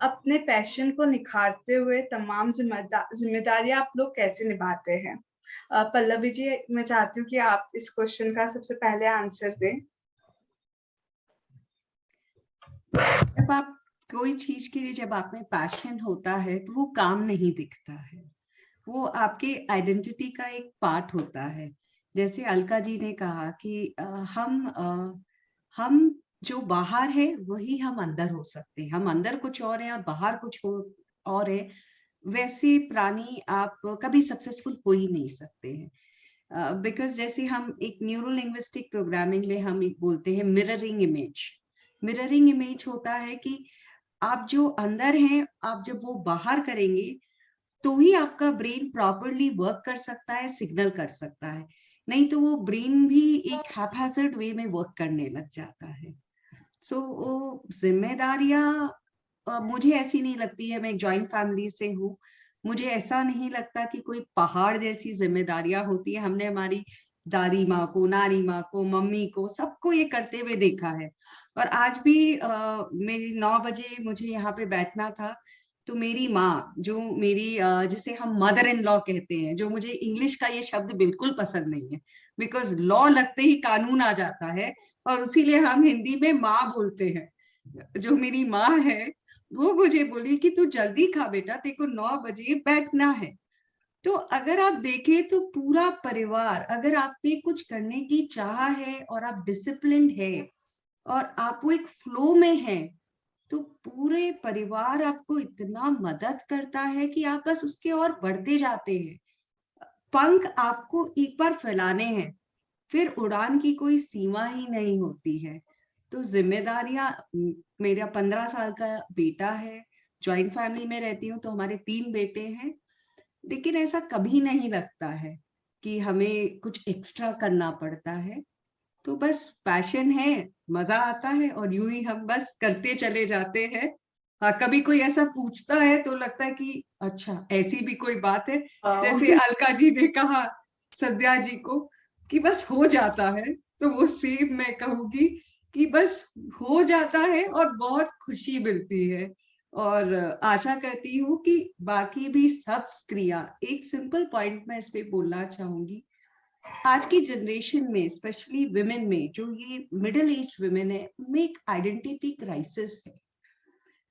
अपने पैशन को निखारते हुए तमाम जिम्मेदारियां आप लोग कैसे निभाते हैं? पल्लवी जी, मैं चाहती हूँ कि आप इस क्वेश्चन का सबसे पहले आंसर दें। जब आप कोई चीज के लिए जब आप में पैशन होता है तो वो काम नहीं दिखता है, वो आपके आइडेंटिटी का एक पार्ट होता है। जैसे अलका जी ने कहा कि हम जो बाहर है वही हम अंदर हो सकते हैं, हम अंदर कुछ और हैं और बाहर कुछ और है। वैसे प्राणी आप कभी सक्सेसफुल हो ही नहीं सकते हैं, बिकॉज जैसे हम एक न्यूरो लिंग्विस्टिक प्रोग्रामिंग में हम एक बोलते हैं मिररिंग इमेज। मिररिंग इमेज होता है कि आप जो अंदर हैं, आप जब वो बाहर करेंगे तो ही आपका ब्रेन प्रॉपरली वर्क कर सकता है, सिग्नल कर सकता है। नहीं तो वो ब्रेन भी एक हैप्पैज़र्ड वे में वर्क करने लग जाता है। सो वो जिम्मेदारियां मुझे ऐसी नहीं लगती है। मैं एक जॉइंट फैमिली से हूँ, मुझे ऐसा नहीं लगता कि कोई पहाड़ जैसी जिम्मेदारियां होती है। हमने हमारी दादी माँ को, नानी माँ को, मम्मी को, सबको ये करते हुए देखा है। और आज भी मेरी 9 बजे मुझे यहाँ पे बैठना था, तो मेरी माँ जो मेरी जिसे हम मदर इन लॉ कहते हैं, जो मुझे इंग्लिश का ये शब्द बिल्कुल पसंद नहीं है, बिकॉज लॉ लगते ही कानून आ जाता है और उसीलिए हम हिंदी में माँ बोलते हैं। जो मेरी माँ है वो मुझे बोली कि तू जल्दी खा बेटा, तेरे को 9 बजे बैठना है। तो अगर आप देखें तो पूरा परिवार, अगर आप पे कुछ करने की चाह है और आप डिसिप्लिन्ड है और आप वो एक फ्लो में है, तो पूरे परिवार आपको इतना मदद करता है कि आप बस उसके और बढ़ते जाते हैं। पंख आपको एक बार फैलाने हैं, फिर उड़ान की कोई सीमा ही नहीं होती है। तो जिम्मेदारियां, मेरा 15 साल का बेटा है, जॉइंट फैमिली में रहती हूँ तो हमारे 3 बेटे हैं, लेकिन ऐसा कभी नहीं लगता है कि हमें कुछ एक्स्ट्रा करना पड़ता है। तो बस पैशन है, मजा आता है और यूं ही हम बस करते चले जाते हैं। हाँ, कभी कोई ऐसा पूछता है तो लगता है कि अच्छा ऐसी भी कोई बात है। जैसे अलका जी ने कहा संध्या जी को कि बस हो जाता है, तो वो सेम मैं कहूंगी कि बस हो जाता है और बहुत खुशी मिलती है। और आशा करती हूँ कि बाकी भी सब स्त्रियां, एक सिंपल पॉइंट मैं इस पे बोलना चाहूंगी, आज की जनरेशन में स्पेशली विमेन में, जो ये मिडिल एज विमेन है, उनमें एक आइडेंटिटी क्राइसिस है।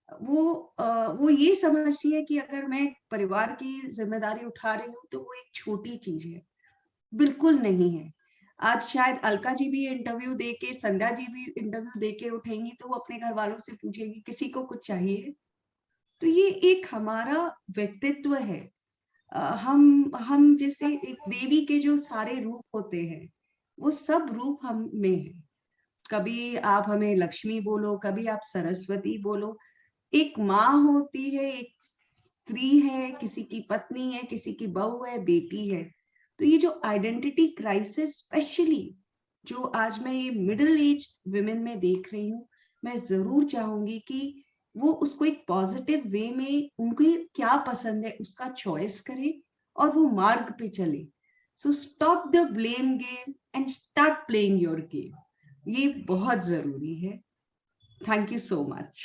वो ये समझती है कि अगर मैं परिवार की जिम्मेदारी उठा रही हूँ तो वो एक छोटी चीज है। बिल्कुल नहीं है। आज शायद अलका जी भी इंटरव्यू दे के, संध्या जी भी इंटरव्यू दे के उठेंगी तो वो अपने घर वालों से पूछेगी किसी को कुछ चाहिए। तो ये एक हमारा व्यक्तित्व है। हम जैसे एक देवी के जो सारे रूप होते हैं, वो सब रूप हम में है। कभी आप हमें लक्ष्मी बोलो, कभी आप सरस्वती बोलो। एक माँ होती है, एक स्त्री है, किसी की पत्नी है, किसी की बहू है, बेटी है। तो ये जो आइडेंटिटी क्राइसिस स्पेशली जो आज मैं ये मिडिल एज विमेन में देख रही हूँ, मैं जरूर चाहूंगी कि वो उसको एक पॉजिटिव वे में, उनको क्या पसंद है उसका चॉइस करे और वो मार्ग पे चले। So stop the blame game and start playing your game. ये बहुत जरूरी है। Thank you so much.